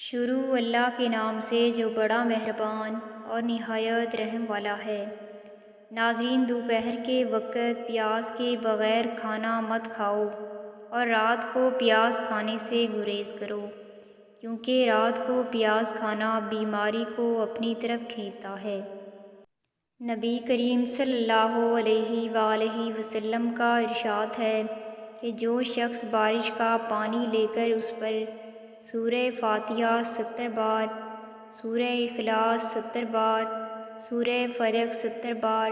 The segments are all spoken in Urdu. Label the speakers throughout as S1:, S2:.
S1: شروع اللہ کے نام سے جو بڑا مہربان اور نہایت رحم والا ہے۔ ناظرین، دوپہر کے وقت پیاز کے بغیر کھانا مت کھاؤ اور رات کو پیاز کھانے سے گریز کرو، کیونکہ رات کو پیاز کھانا بیماری کو اپنی طرف کھینچتا ہے۔ نبی کریم صلی اللہ علیہ وآلہ وسلم کا ارشاد ہے کہ جو شخص بارش کا پانی لے کر اس پر سورہ فاتحہ 70 بار، سورہ اخلاص 70 بار، سورہ فلق 70 بار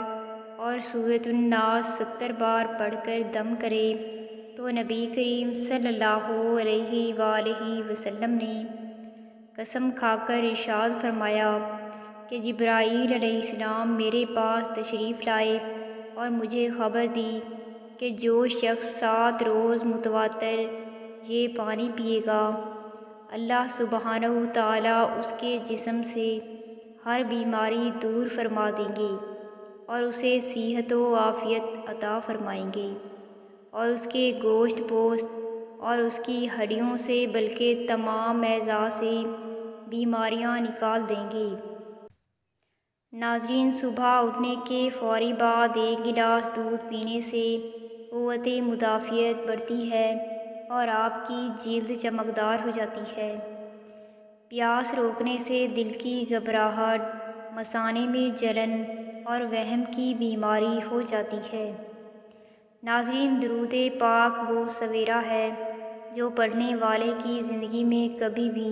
S1: اور سورۃ الناس 70 بار پڑھ کر دم کرے تو نبی کریم صلی اللہ علیہ وآلہ وسلم نے قسم کھا کر ارشاد فرمایا کہ جبرائیل علیہ السلام میرے پاس تشریف لائے اور مجھے خبر دی کہ جو شخص 7 روز متواتر یہ پانی پیے گا، اللہ سبحانہ تعالیٰ اس کے جسم سے ہر بیماری دور فرما دیں گے اور اسے صحت و عافیت عطا فرمائیں گے، اور اس کے گوشت پوست اور اس کی ہڈیوں سے بلکہ تمام اعضاء سے بیماریاں نکال دیں گے۔ ناظرین، صبح اٹھنے کے فوری بعد 1 گلاس دودھ پینے سے قوت مدافعت بڑھتی ہے اور آپ کی جلد چمکدار ہو جاتی ہے۔ پیاس روکنے سے دل کی گھبراہٹ، مثانے میں جلن اور وہم کی بیماری ہو جاتی ہے۔ ناظرین، درود پاک وہ سویرا ہے جو پڑھنے والے کی زندگی میں کبھی بھی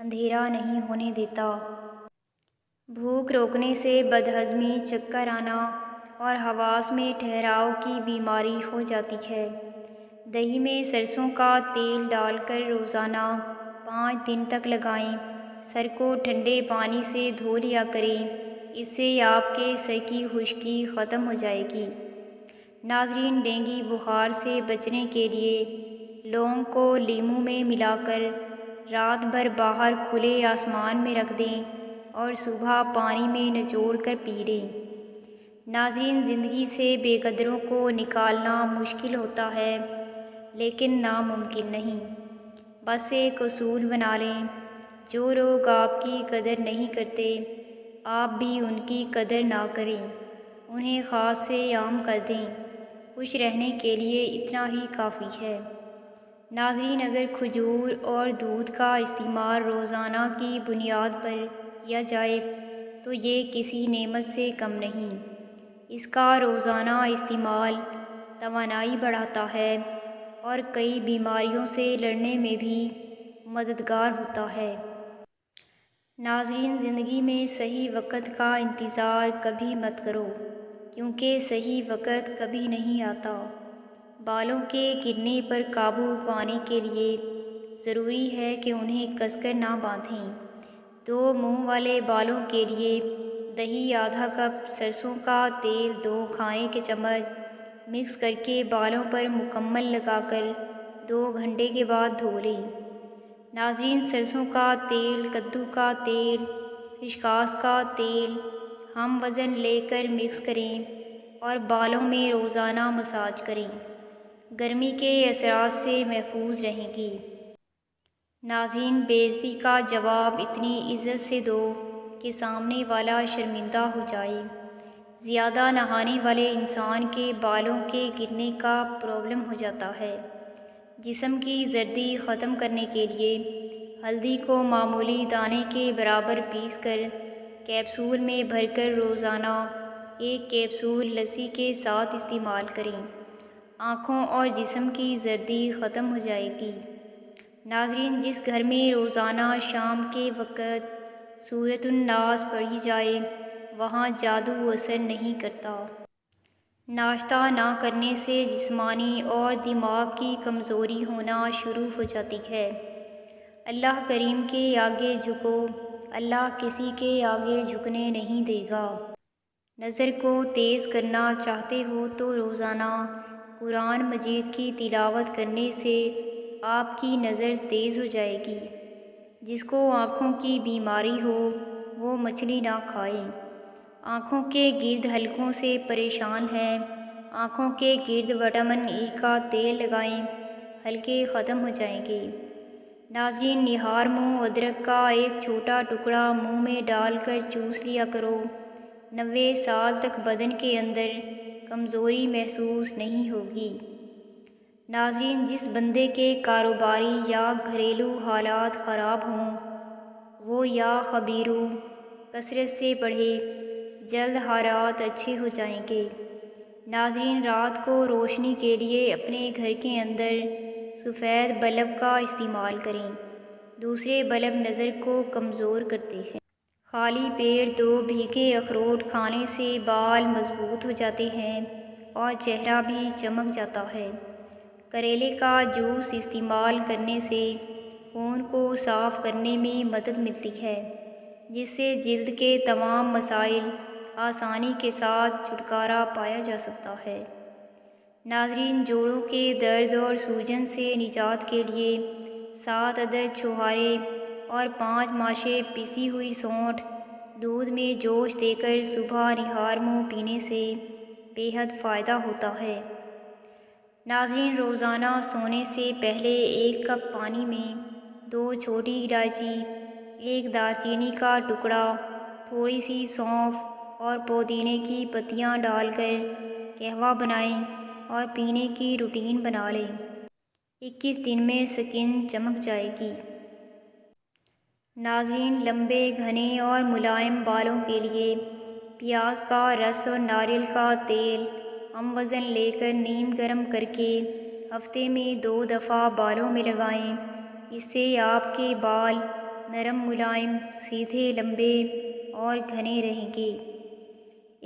S1: اندھیرا نہیں ہونے دیتا۔ بھوک روکنے سے بدہضمی، چکر آنا اور حواس میں ٹھہراؤ کی بیماری ہو جاتی ہے۔ دہی میں سرسوں کا تیل ڈال کر روزانہ 5 دن تک لگائیں۔ سر کو ٹھنڈے پانی سے دھو لیا کریں، اس سے آپ کے سر کی خشکی ختم ہو جائے گی۔ ناظرین، ڈینگی بخار سے بچنے کے لیے لونگ کو لیموں میں ملا کر رات بھر باہر کھلے آسمان میں رکھ دیں اور صبح پانی میں نچوڑ کر پی لیں۔ ناظرین، زندگی سے بے قدروں کو نکالنا مشکل ہوتا ہے لیکن ناممکن نہیں۔ بس ایک اصول بنا لیں، جو لوگ آپ کی قدر نہیں کرتے، آپ بھی ان کی قدر نہ کریں، انہیں خاص سے عام کر دیں۔ خوش رہنے کے لیے اتنا ہی کافی ہے۔ ناظرین، اگر کھجور اور دودھ کا استعمال روزانہ کی بنیاد پر کیا جائے تو یہ کسی نعمت سے کم نہیں۔ اس کا روزانہ استعمال توانائی بڑھاتا ہے اور کئی بیماریوں سے لڑنے میں بھی مددگار ہوتا ہے۔ ناظرین، زندگی میں صحیح وقت کا انتظار کبھی مت کرو، کیونکہ صحیح وقت کبھی نہیں آتا۔ بالوں کے گرنے پر قابو پانے کے لیے ضروری ہے کہ انہیں کس کر نہ باندھیں۔ 2 منہ والے بالوں کے لیے دہی آدھا کپ، سرسوں کا تیل 2 کھانے کے چمچ مکس کر کے بالوں پر مکمل لگا کر 2 گھنٹے کے بعد دھو لیں۔ ناظرین، سرسوں کا تیل، کدو کا تیل، خشخاش کا تیل ہم وزن لے کر مکس کریں اور بالوں میں روزانہ مساج کریں، گرمی کے اثرات سے محفوظ رہیں گی۔ ناظرین، بے عزتی کا جواب اتنی عزت سے دو کہ سامنے والا شرمندہ ہو جائے۔ زیادہ نہانے والے انسان کے بالوں کے گرنے کا پرابلم ہو جاتا ہے۔ جسم کی زردی ختم کرنے کے لیے ہلدی کو معمولی دانے کے برابر پیس کر کیپسول میں بھر کر روزانہ 1 کیپسول لسی کے ساتھ استعمال کریں، آنکھوں اور جسم کی زردی ختم ہو جائے گی۔ ناظرین، جس گھر میں روزانہ شام کے وقت سورۃ الناس پڑھی جائے وہاں جادو اثر نہیں کرتا۔ ناشتہ نہ کرنے سے جسمانی اور دماغ کی کمزوری ہونا شروع ہو جاتی ہے۔ اللہ کریم کے آگے جھکو، اللہ کسی کے آگے جھکنے نہیں دے گا۔ نظر کو تیز کرنا چاہتے ہو تو روزانہ قرآن مجید کی تلاوت کرنے سے آپ کی نظر تیز ہو جائے گی۔ جس کو آنکھوں کی بیماری ہو وہ مچھلی نہ کھائے۔ آنکھوں کے گرد حلقوں سے پریشان ہیں، آنکھوں کے گرد وٹامن ای کا تیل لگائیں، حلقے ختم ہو جائیں گے۔ ناظرین، نہار منہ ادرک کا ایک چھوٹا ٹکڑا منہ میں ڈال کر چوس لیا کرو۔ 90 سال تک بدن کے اندر کمزوری محسوس نہیں ہوگی۔ ناظرین، جس بندے کے کاروباری یا گھریلو حالات خراب ہوں وہ یا خبیرو کثرت سے پڑھے، جلد حالات اچھے ہو جائیں گے۔ ناظرین، رات کو روشنی کے لیے اپنے گھر کے اندر سفید بلب کا استعمال کریں۔ دوسرے بلب نظر کو کمزور کرتے ہیں۔ خالی پیٹ 2 بھیگے اخروٹ کھانے سے بال مضبوط ہو جاتے ہیں اور چہرہ بھی چمک جاتا ہے۔ کریلے کا جوس استعمال کرنے سے خون کو صاف کرنے میں مدد ملتی ہے، جس سے جلد کے تمام مسائل آسانی کے ساتھ چھٹکارا پایا جا سکتا ہے۔ ناظرین، جوڑوں کے درد اور سوجن سے نجات کے لیے 7 عدد چھوہارے اور 5 ماشے پیسی ہوئی سونٹھ دودھ میں جوش دے کر صبح نہار منہ پینے سے بے حد فائدہ ہوتا ہے۔ ناظرین، روزانہ سونے سے پہلے 1 کپ پانی میں 2 چھوٹی الائچی، 1 دارچینی کا ٹکڑا، تھوڑی سی سونف اور پودینے کی پتیاں ڈال کر قہوہ بنائیں اور پینے کی روٹین بنا لیں۔ 21 دن میں سکن چمک جائے گی۔ ناظرین، لمبے، گھنے اور ملائم بالوں کے لیے پیاز کا رس اور ناریل کا تیل ہم وزن لے کر نیم گرم کر کے ہفتے میں 2 دفعہ بالوں میں لگائیں۔ اس سے آپ کے بال نرم، ملائم، سیدھے، لمبے اور گھنے رہیں گے۔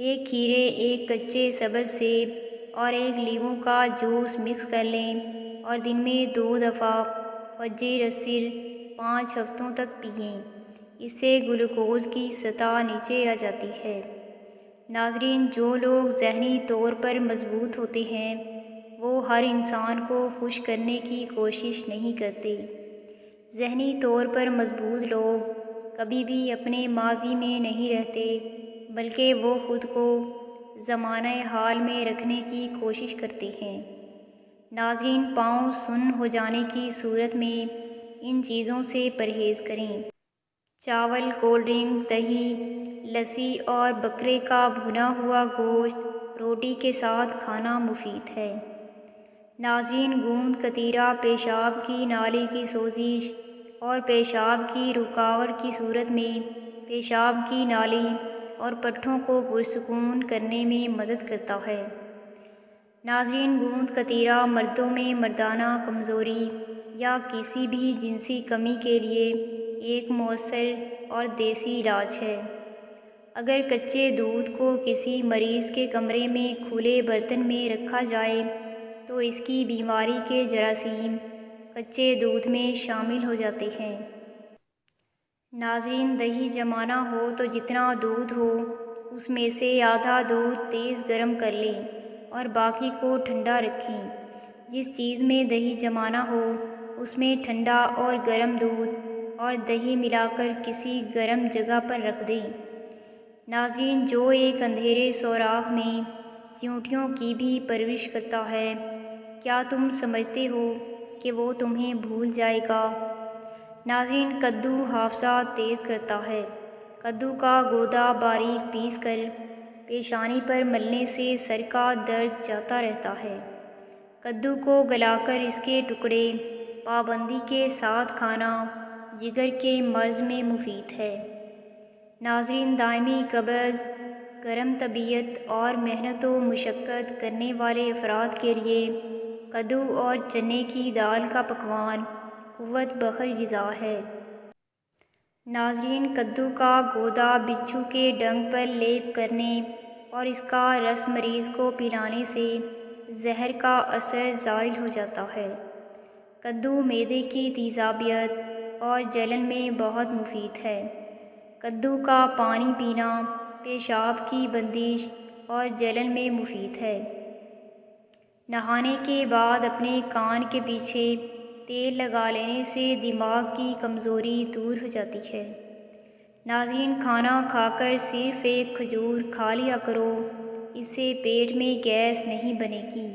S1: 1 کھیرے، 1 کچے سبز سیب اور 1 لیموں کا جوس مکس کر لیں اور دن میں 2 دفعہ فجر عصر 5 ہفتوں تک پئیں۔ اس سے گلوکوز کی سطح نیچے آ جاتی ہے۔ ناظرین، جو لوگ ذہنی طور پر مضبوط ہوتے ہیں وہ ہر انسان کو خوش کرنے کی کوشش نہیں کرتے۔ ذہنی طور پر مضبوط لوگ کبھی بھی اپنے ماضی میں نہیں رہتے، بلکہ وہ خود کو زمانہ حال میں رکھنے کی کوشش کرتے ہیں۔ ناظرین، پاؤں سن ہو جانے کی صورت میں ان چیزوں سے پرہیز کریں۔ چاول، کولڈ ڈرنک، دہی، لسی اور بکرے کا بھنا ہوا گوشت روٹی کے ساتھ کھانا مفید ہے۔ ناظرین، گوند کتیرا پیشاب کی نالی کی سوزش اور پیشاب کی رکاوٹ کی صورت میں پیشاب کی نالی اور پٹھوں کو پرسکون کرنے میں مدد کرتا ہے۔ ناظرین، گوند کتیرا مردوں میں مردانہ کمزوری یا کسی بھی جنسی کمی کے لیے ایک مؤثر اور دیسی علاج ہے۔ اگر کچے دودھ کو کسی مریض کے کمرے میں کھلے برتن میں رکھا جائے تو اس کی بیماری کے جراثیم کچے دودھ میں شامل ہو جاتے ہیں۔ ناظرین، دہی جمانا ہو تو جتنا دودھ ہو اس میں سے آدھا دودھ تیز گرم کر لیں اور باقی کو ٹھنڈا رکھیں۔ جس چیز میں دہی جمانا ہو اس میں ٹھنڈا اور گرم دودھ اور دہی ملا کر کسی گرم جگہ پر رکھ دیں۔ ناظرین، جو ایک اندھیرے سوراخ میں چیونٹیوں کی بھی پرورش کرتا ہے، کیا تم سمجھتے ہو کہ وہ تمہیں بھول جائے گا؟ ناظرین، کدو حافظہ تیز کرتا ہے۔ کدو کا گودا باریک پیس کر پیشانی پر ملنے سے سر کا درد جاتا رہتا ہے۔ کدو کو گلا کر اس کے ٹکڑے پابندی کے ساتھ کھانا جگر کے مرض میں مفید ہے۔ ناظرین، دائمی قبض، گرم طبیعت اور محنت و مشقت کرنے والے افراد کے لیے کدو اور چنے کی دال کا پکوان قوت بخش غذا ہے۔ ناظرین، کدو کا گودا بچھو کے ڈنک پر لیپ کرنے اور اس کا رس مریض کو پلانے سے زہر کا اثر زائل ہو جاتا ہے۔ کدو معدے کی تیزابیت اور جلن میں بہت مفید ہے۔ کدو کا پانی پینا پیشاب کی بندش اور جلن میں مفید ہے۔ نہانے کے بعد اپنے کان کے پیچھے تیل لگا لینے سے دماغ کی کمزوری دور ہو جاتی ہے۔ ناظرین، کھانا کھا کر صرف 1 کھجور کھا لیا کرو، اس سے پیٹ میں گیس نہیں بنے گی۔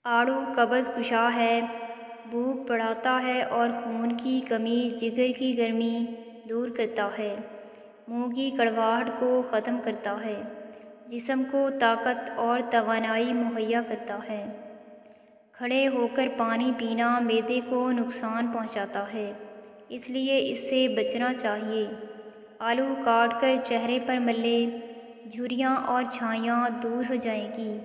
S1: آڑو قبض کشا ہے۔ بھوک بڑھاتا ہے اور خون کی کمی، جگر کی گرمی دور کرتا ہے، منہ کی کڑواہٹ کو ختم کرتا ہے، جسم کو طاقت اور توانائی مہیا کرتا ہے۔ کھڑے ہو کر پانی پینا معدے کو نقصان پہنچاتا ہے، اس لیے اس سے بچنا چاہیے۔ آلو کاٹ کر چہرے پر ملیں، جھریاں اور چھائیاں دور ہو جائیں گی۔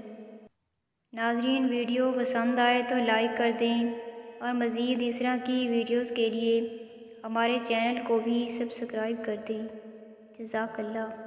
S1: ناظرین، ویڈیو پسند آئے تو لائک کر دیں اور مزید اس طرح کی ویڈیوز کے لیے ہمارے چینل کو بھی سبسکرائب کر دیں۔ جزاک اللہ۔